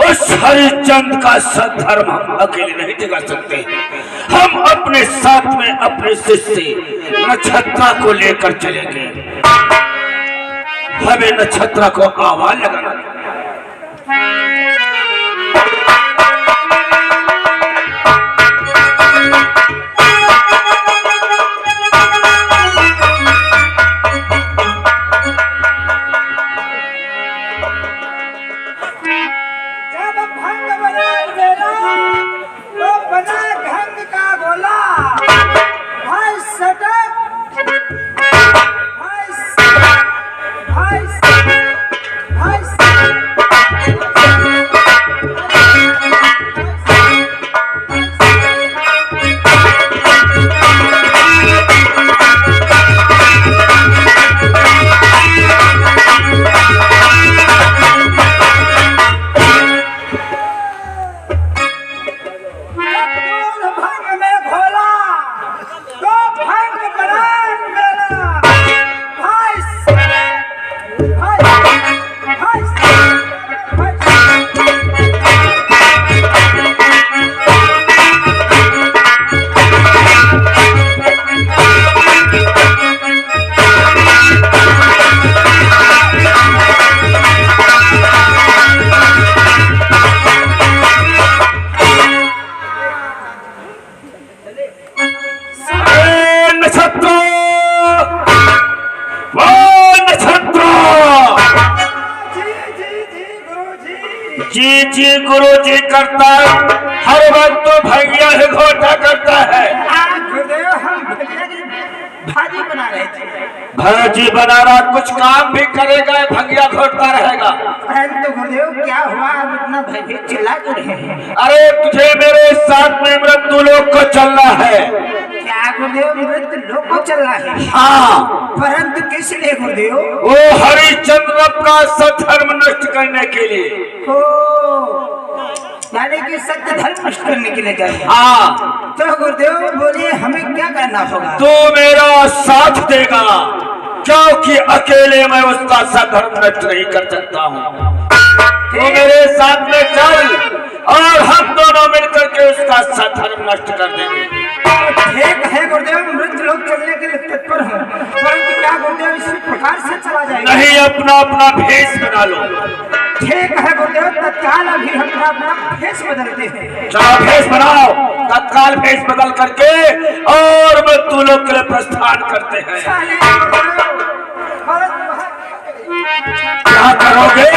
उस हरिचंद का सद्धर्म हम अकेले नहीं जगा सकते। हम अपने साथ में अपने शिष्य नक्षत्रा को लेकर चलेंगे। हमें नक्षत्रा को आवाज लगाना है। जी गुरु जी करता हर वक्त तो भैया ही घोटा करता है। गुरुदेव हम भाजी बना रहे थे। भाजी बना रहा, कुछ काम भी करेगा, भंगिया घोटता रहेगा। तो गुरुदेव क्या हुआ, आप इतना भयभीत चिल्ला क्यों रहे हैं? अरे तुझे मेरे साथ में मृत्यु लोक को चलना है। क्या गुरुदेव, मृत्यु लोक को चलना है? हाँ। परंतु किस लिए गुरुदेव? वो हरिचंद्र का सद्धर्म नष्ट करने के लिए। यानी कि सत्य धर्म नष्ट करने के लिए चाहिए। हाँ। तो गुरुदेव बोलिए हमें क्या करना होगा? तू मेरा साथ देगा, क्योंकि अकेले मैं उसका सद्धर्म नष्ट नहीं कर सकता हूँ। तो मेरे साथ में चल और हम दोनों मिलकर के उसका सद्धर्म नष्ट कर देंगे। ठीक है गुरुदेव, मृत्यु लोक चलने के लिए तत्पर हूँ, परंतु क्या गुरुदेव इसी प्रकार से चला जाएगा? नहीं, अपना अपना भेष बना लो। ठीक है गुरुदेव, तत्काल अभी हम अपना भेष बदलते हैं। चलो भेष बनाओ, तत्काल भेष बदल करके और मृत्यु लोक के लिए प्रस्थान करते हैं। क्या करोगे?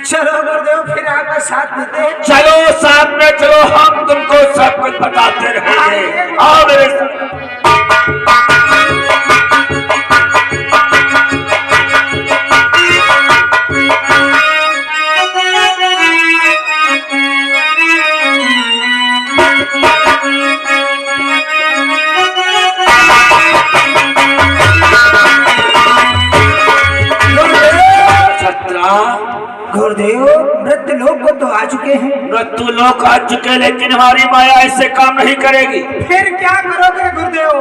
चलो गुरुदेव, फिर आपका साथ देते हैं। चलो साथ में चलो, हम तुमको सब कुछ बताते रहेंगे। आओ मेरे साथ। गुरुदेव, मृत्यु लोक को तो आ चुके हैं। मृत्यु लोक आ चुके, लेकिन हमारी माया ऐसे काम नहीं करेगी। फिर क्या करोगे गुरुदेव?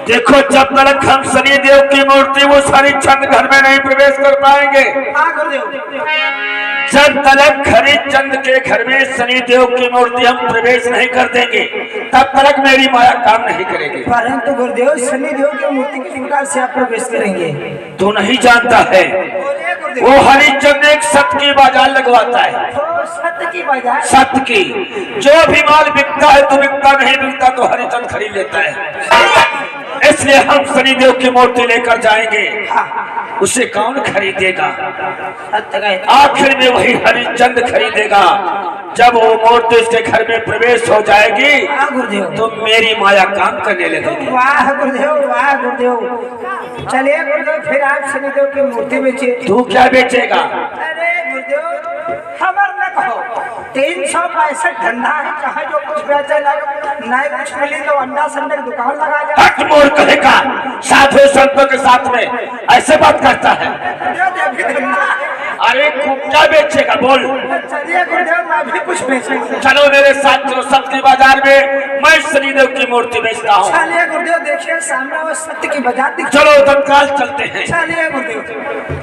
देखो, जब तक हम शनिदेव की मूर्ति वो हरिचंद घर में नहीं प्रवेश कर पाएंगे। हाँ गुरुदेव। जब तक हरिचंद के घर में शनिदेव की मूर्ति हम प्रवेश नहीं कर देंगे, तब तक मेरी माया काम नहीं करेगी। परंतु गुरुदेव, शनिदेव की मूर्ति किस प्रकार से आप प्रवेश करेंगे? तू नहीं जानता है, वो हरिचंद एक सत्य की बाजार लगवाता है। सत्य की बाजार? सत्य की। जो भी माल बिकता है तो बिकता, नहीं बिकता तो हरिचंद खरीद लेता है। इसलिए हम शनिदेव की मूर्ति लेकर जाएंगे। उसे कौन खरीदेगा? आखिर में वही हरिचंद खरीदेगा। जब वो मूर्ति उसके घर में प्रवेश हो जाएगी तो मेरी माया काम करने लगेगी। वाह गुरुदेव, वाह गुरुदेव। चलिए गुरुदेव, फिर आप शनिदेव की मूर्ति बेचिए। तू क्या बेचेगा? अरे गुरुदेव, खबर न कहो, 365 धंधा है, चाहे जो कुछ बेचे नहीं कुछ मिली तो अंडा संडा की दुकान लगा जाए। हट मोर कहेगा, साधु संतों के साथ में ऐसे बात करता है। अरे क्या बेचेगा बोल। चलिए गुरुदेव मैं भी कुछ बेचूंगा। चलो मेरे साथ, चलो सब्जी बाजार में, मैं शनिदेव की मूर्ति बेचता हूँ। चलिए गुरुदेव, देखिए सामने वो सत्य की बाजार दिख। चलो तत्काल चलते हैं। चलिए गुरुदेव।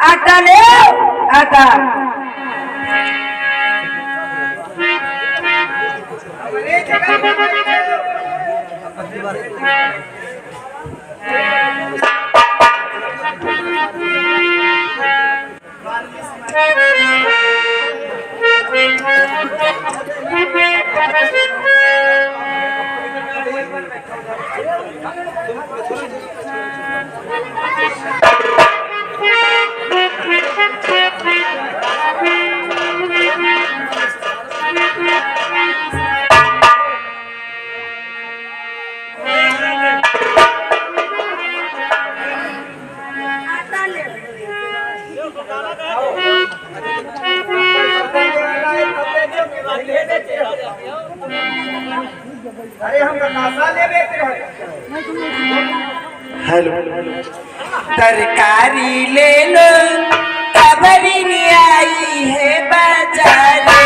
आटा ले आटा। अरे हम बतासा ले बेच रहे। हेलो, तरकारी ले लो, खबरी नहीं आई है बाजारे।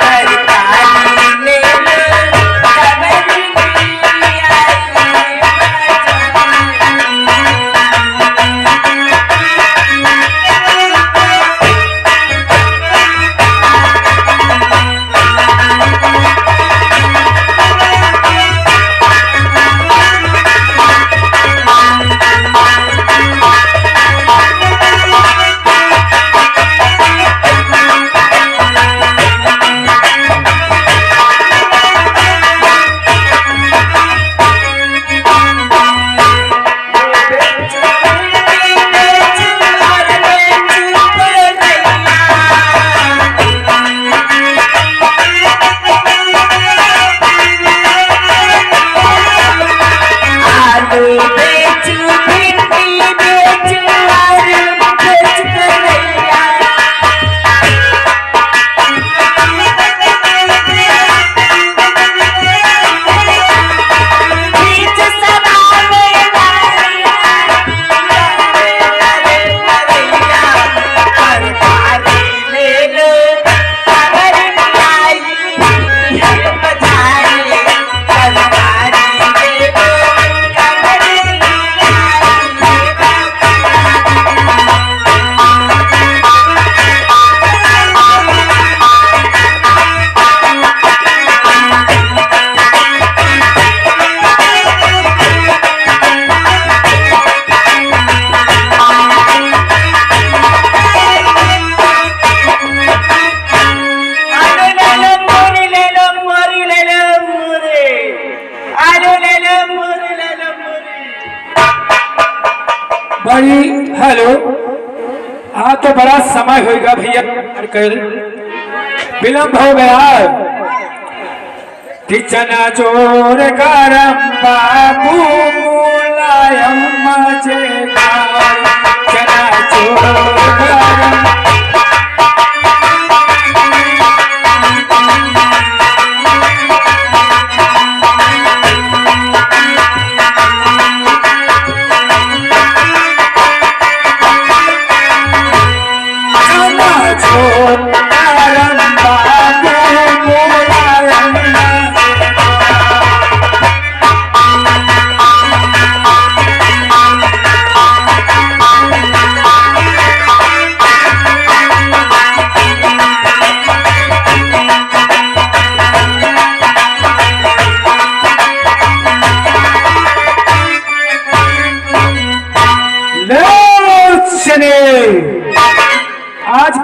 तरकारी ले लो, खबरी नहीं आई है बड़ी। हेलो, हाँ तो बड़ा समय होगा भैया, विलम्ब हो गया। कि चना चोर गरम बाबू मुलायम मजेदार, चना चोर गरम।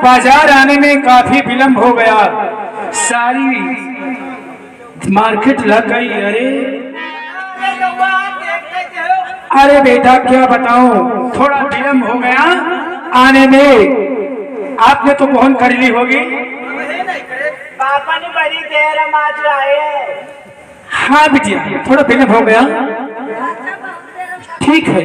बाजार आने में काफी विलंब हो गया, सारी मार्केट लग गई। अरे बेटा क्या बताऊं, थोड़ा विलंब हो गया आने में। आपने तो फोन कर ली होगी। पापा ने बड़ी देर आज आए। हाँ बिटिया, थोड़ा विलंब हो गया। ठीक है।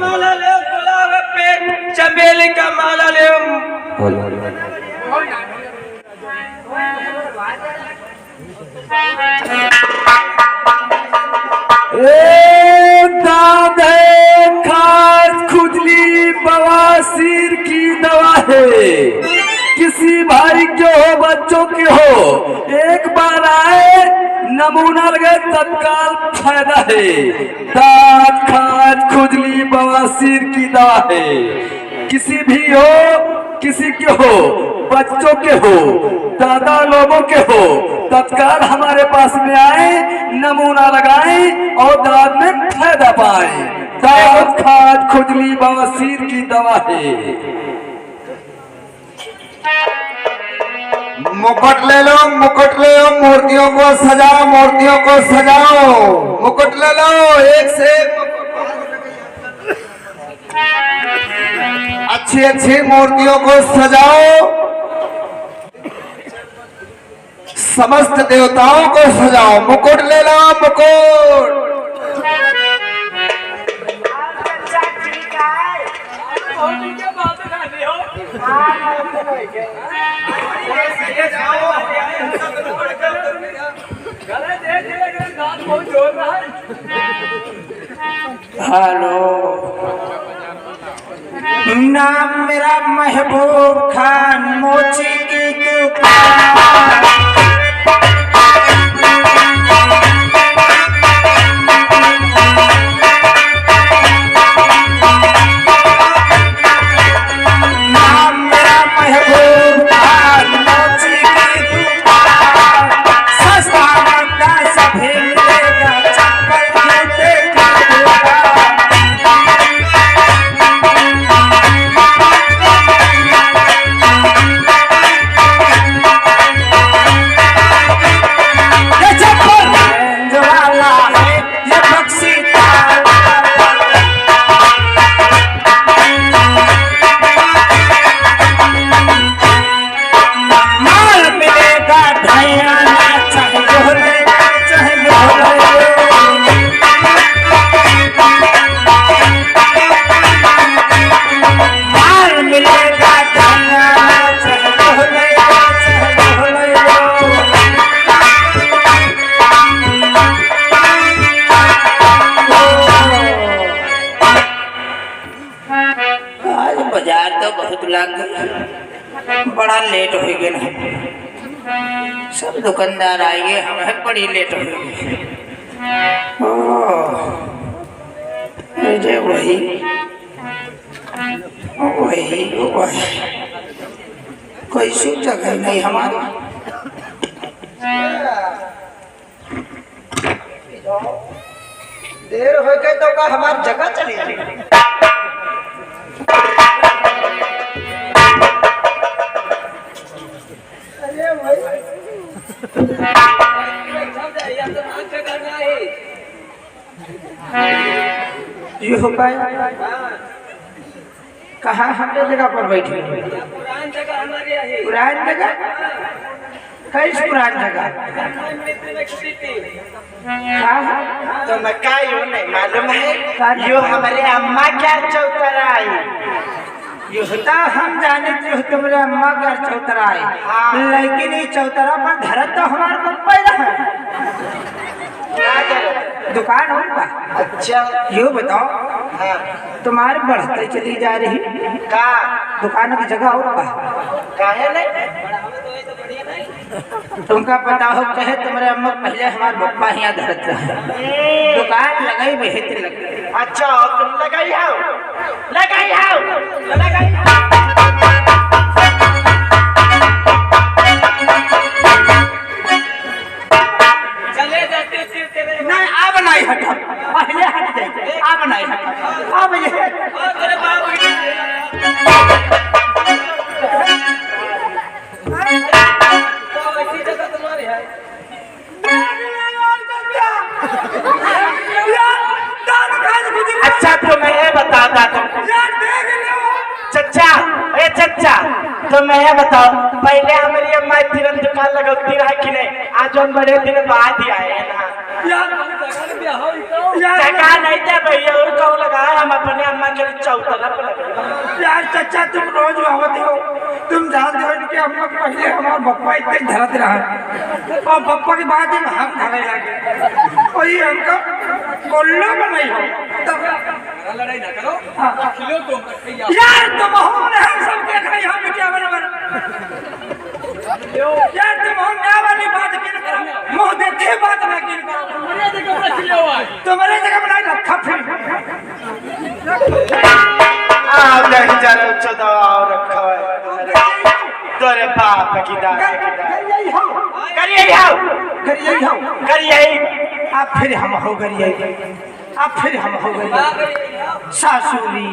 माला ले, गुलाब पे चमेली का माला ले। खास खुजली बवासीर की दवा है, किसी भाई के हो बच्चों के हो, एक बार आए नमूना लगे तत्काल फायदा है। दांत खाज खुजली बवासीर की दवा है, किसी भी हो, किसी के हो, बच्चों के हो, दादा लोगों के हो, तत्काल हमारे पास में आए, नमूना लगाएं और दांत में फायदा पाएं। दांत खाज खुजली बवासीर की दवा है। मुकुट ले लो, मुकुट ले लो, मूर्तियों को सजाओ, मूर्तियों को सजाओ। मुकुट ले लो, एक से अच्छी अच्छी मूर्तियों को सजाओ। समस्त देवताओं को सजाओ। मुकुट ले लो, मुकुट। हेलो, नाम मेरा महबूब खान, मोची की दुकान। नाम मेरा महबूब खान, मोची की दुकान। सस्ता महंगा सभी मिलेगा, चप्पल जूते की दुकान। ये चप्पल रेंज वाला है, ये बक्सी माल मिलेगा ढायाना, चाहे जोहले चाहे जोहले। माल मिलेगा ढायाना, चाहे जोहले चाहे जोहले। आज बाजार तो बहुत लग गई, बड़ा लेट हो गया है। सब दुकानदार आएंगे, हमें बड़ी लेट हो गई। वही वही वही कोई सी जगह नहीं हमारी। देर हो गई तो का हमारी जगह चली जाएगी। ये हो पाया कहाँ हमने जगह पर बैठे? पुरान जगह कैसे पुरान जगह? तो मैं क्या यो नहीं मालूम है, यो हमारे अम्मा क्या चौतरा आई। यो होता हम जाने थे तुम्हारे अम्मा क्या चौतरा आई, लेकिन ये चौतरा पर धरत तो हमारे को पहला है। दुकान होगा। अच्छा यो बताओ, तुम्हारे बढ़ते चली जा रही का दुकान की जगह होगा काहे नहीं? तुमका पता हो कहे तुम्हारे अम्मा पहले हमारे पप्पा यहाँ धरत रहे, दुकान लगाई बेहतर लग। अच्छा तुम लगाई हो, लगाई हो, लगाई हो। हट जाए आप नहीं आप ये अच्छा तो मैं ये बताता चचा ए चचा तो मैं ये बताओ पहले हमारी अम्मा तुरंत दुकान लगाती रहा कि नहीं आज हम बड़े दिन बाद ही आए हैं ना जगह नहीं थे भैया और कौन लगाया हम अपने अम्मा के लिए चौतरा पे लगे यार चचा तुम रोज आवते हो तुम जानते हो कि अम्मा पहले हमारा बप्पा इतने धरत रहा और बप्पा के बाद हम धरे लगे वही हमका कोल्लो में नहीं हो लड़ाई ना करो खिलो तुम यार तुम हो ना हम सब देख रहे हैं बिटिया बराबर यार तुम हो ना वाली बात किन करो मुंह देखे बात ना किन करो मेरे जगह पर खिलो तुम्हारे जगह बनाए रखा फिर आ नहीं जा रहा चौदह और रखा है तोरे बाप की दाद करिए आप फिर हम हो करिए आप फिर हम हो गए सासुरी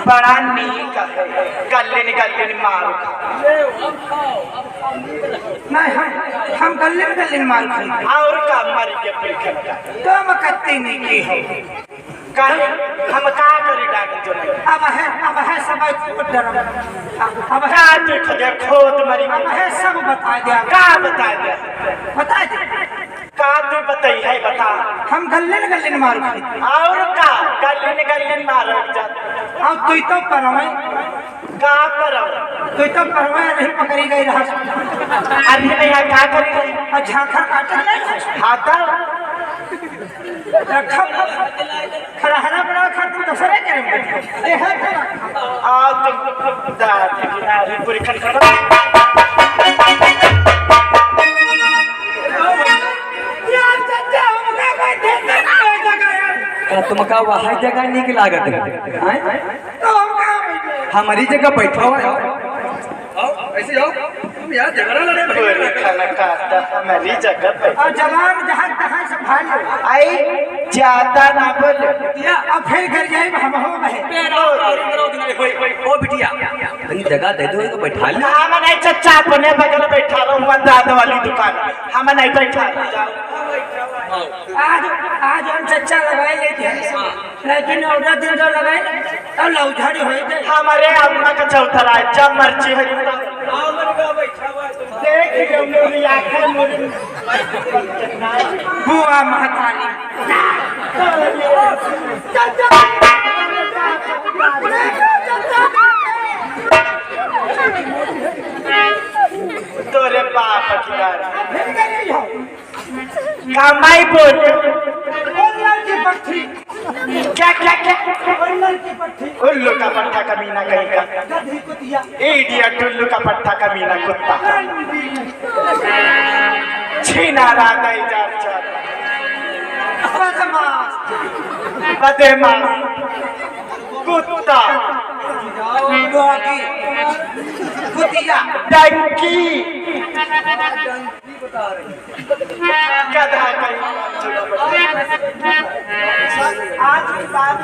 बड़ा नीक है गल्ले मार नहीं हम गल्ले मार खाई और का मर के पिलखन का तुम कत्ती नहीं की हो कहे हम का करी डाल जो अब है सब डर अब है देख दे खोद मरी अब है सब बता दे का बता दे का तू बताई है बता हम गल्ले मार खाई और का गल्ले मार जा अब तू तो परमे का परम तू तो परमे नहीं पकड़ी गई रहा अभी भैया का करी गई झांखा काट नहीं हाथा रखा खड़ा बड़ा खा तू दूसरे करेंगे ए है आ तुम दादी की पूरी खड़ा तुमका वही जगह निक लागत है हमारी जगह बैठा हुआ ऐसे जाओ तुम यार झगड़ा लड़े पूरी खाना खाता हमारी जगह पे और जवान जहां तहां संभाल आई ज्यादा ना बोल अब फिर घर जाए हम हो ओ बिटिया जगह दे दो तो बैठा ले हम नहीं चचा अपने बगल बैठा रहो मंदाद वाली दुकान हम नहीं बैठा आज हम चचा लगाए लेते लेकिन औरा दिन जो लगाए तब लौझाड़ी हो जाए हमारे अम्मा का चौथरा है जब मर्जी है देख मेरी आंखें मोरी बुआ महतारी तोरे बाप की कमाई बोल क्या क्या क्या उल्लू का पट्टा कमीना कहीं का इडियट उल्लू का पट्टा कमीना कुत्ता छीना रहा जा बदमाश कुत्ता कुतिया डंकी गधा आज की बात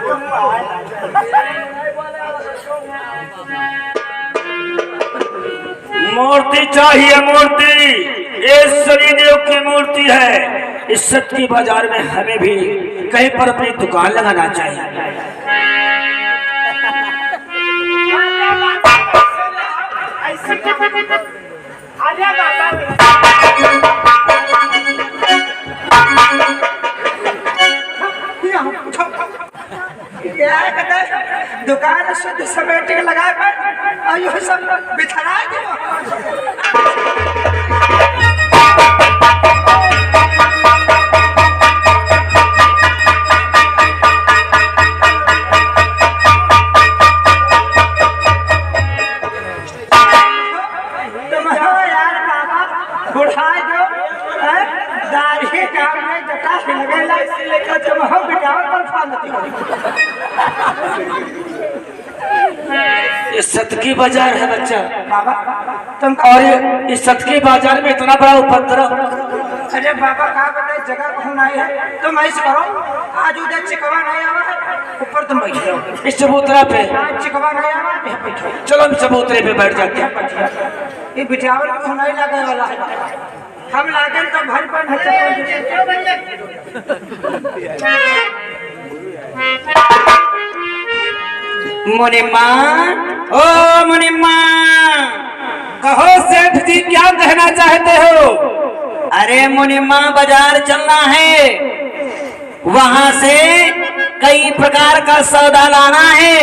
मूर्ति चाहिए मूर्ति ये शनिदेव की मूर्ति है। इज्जत की बाजार में हमें भी कहीं पर अपनी दुकान लगाना चाहिए। दुकान शुद्ध समेट के लगा और यह सब बिथरा लगेला इसलिए का जब हम बिटावर पर फालती ये सतकी बाजार है बच्चा। बाबा तुम और ये सतकी बाजार में इतना बड़ा उपद्रव। अरे बाबा कहा बताए जगह कौन आई है तुम ऐसे करो आज उधर चिकवा नहीं आवा है ऊपर तुम बैठ जाओ इस चबूतरा पे। आज चिकवा नहीं आवा है बैठो चलो हम चबूतरे पे बैठ जाते हैं। ये बिटावर को नहीं लगे वाला है हम लागन तो भर पर मुनिम्मा, ओ मुनिम्मा, कहो सेठ जी क्या कहना चाहते हो? अरे मुनिम्मा बाजार चलना है, वहाँ से कई प्रकार का सौदा लाना है,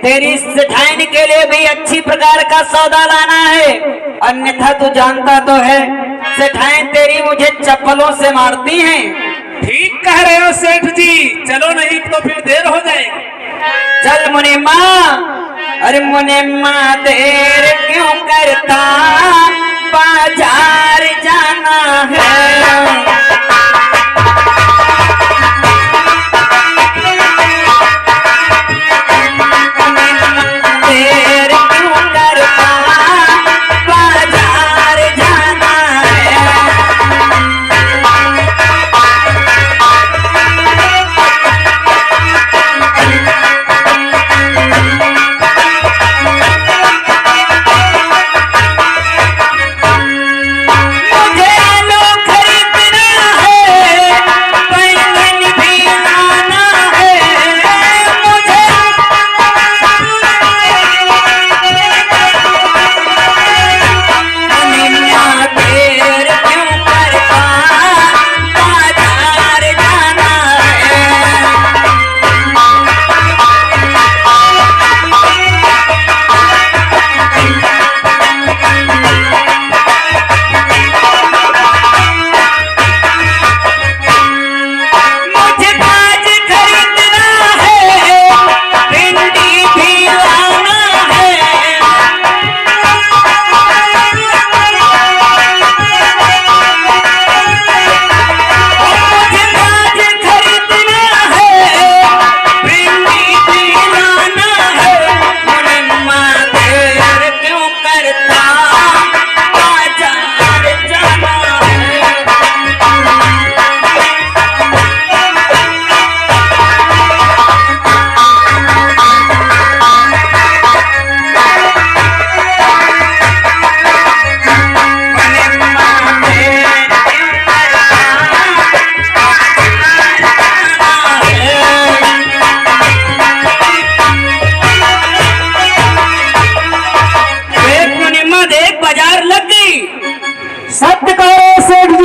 तेरी सेठाइन के लिए भी अच्छी प्रकार का सौदा लाना है, अन्यथा तू जानता तो है सेठाइन तेरी मुझे चप्पलों से मारती हैं। ठीक कह रहे हो सेठ जी, चलो नहीं तो फिर देर हो जाएगी। चल मुनिम्मा, अरे मुनिम्मा देर क्यों करता, बाजार जाना है।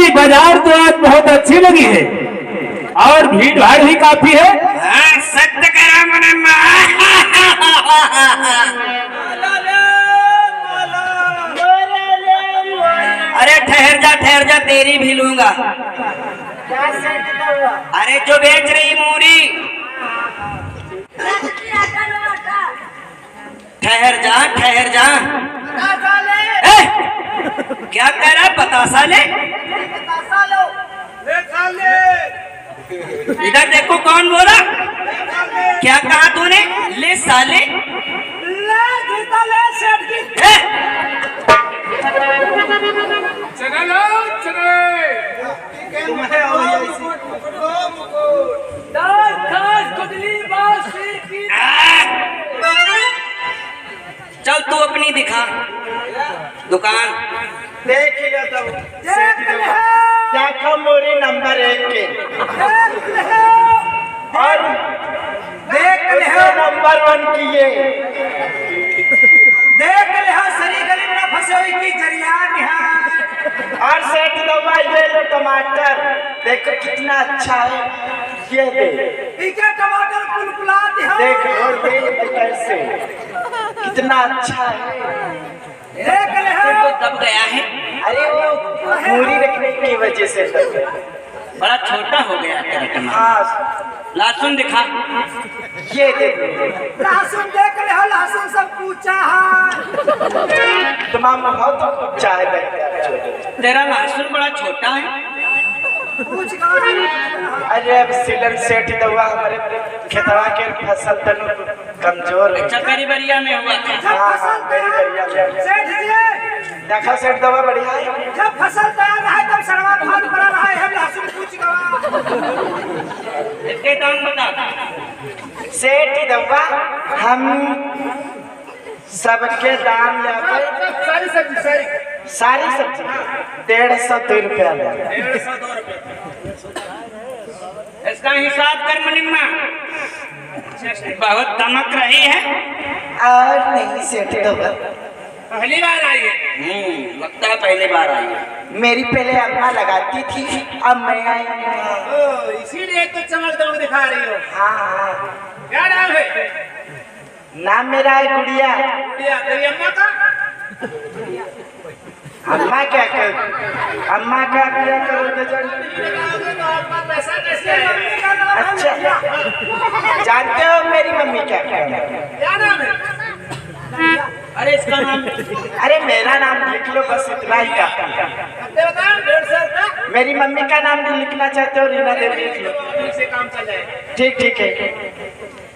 बाजार तो आज बहुत अच्छी लगी है और भीड़ भाड़ भी काफी है। हाँ, सत्य करा मुनिम्मा। अरे ठहर जा तेरी भी लूंगा। अरे जो बेच रही मूरी, ठहर जा। क्या कह रहा है? बतासा ले। इधर देखो कौन बोला, क्या कहा तूने? ले साले। चल तू अपनी दिखा दुकान। देख लिया तो देखो मोरी नंबर 1 के और देख ले नंबर 1 की ये देख ले सरी गली में फंसोई की जरिया निहार और सेठ दवा ये लो टमाटर देखो कितना अच्छा है। ये देख टमाटर कुलकुलात है, देख और देख कैसे कितना अच्छा है। देख ले तो दब गया है। अरे वो मूरी रखने की वजह से बड़ा छोटा हो गया तेरा टमाटर। हाँ लहसुन दिखा। ये देख लहसुन देख ले लहसुन सब पूछा है तमाम बहुत पूछा है। तेरा लहसुन बड़ा छोटा है। अरे अब सिलन सेठ दवा हमारे खेतवा के फसल तनु कमजोर है। चक्करी बरिया में हुआ था। हाँ, मेरी बढ़िया देखा सेठ दवा बढ़िया है। जब फसल तैयार रहा तब सरवा भात पड़ा रहा है, हम लहसुन पूछ गवा। इसके दाम बता। सेठ दवा हम सबके दाम ले सारी सब्जी सारी सब्जी 150 रुपया ले। 150 रुपये। इसका हिसाब कर मुनिम्मा। बहुत दमक रही है। और नहीं सेठ दवा, पहली बार आई है। लगता है पहली बार आई है। मेरी पहले अम्मा लगाती थी, अब मैं आई हूँ। इसीलिए तो चमक दमक दिखा रही हो। हाँ, क्या नाम है? नाम मेरा है गुड़िया। तेरी अम्मा का? अम्मा क्या करोगे पैसा कैसे है? अच्छा, जानते हो मेरी मम्मी क्या क्या नाम है? अरे इसका नाम अरे मेरा नाम लिख लो, बस इतना ही काफी है। बताओ 150 रुपया। मेरी मम्मी का नाम भी लिखना चाहते हो? रीना देवी लिख लो। से काम चल जाएगा। ठीक है।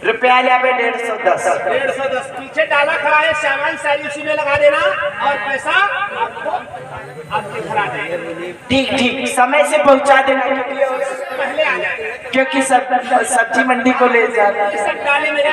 रुपया ले आवे 110। 110 पीछे डाला खड़ा है, सामान सारी उसी में लगा देना और पैसा आपके घर आ जाएगा। ठीक समय से पहुंचा देना, पहले आ जाएगा। क्योंकि सब्जी मंडी को ले जाना है। सब डाले मेरे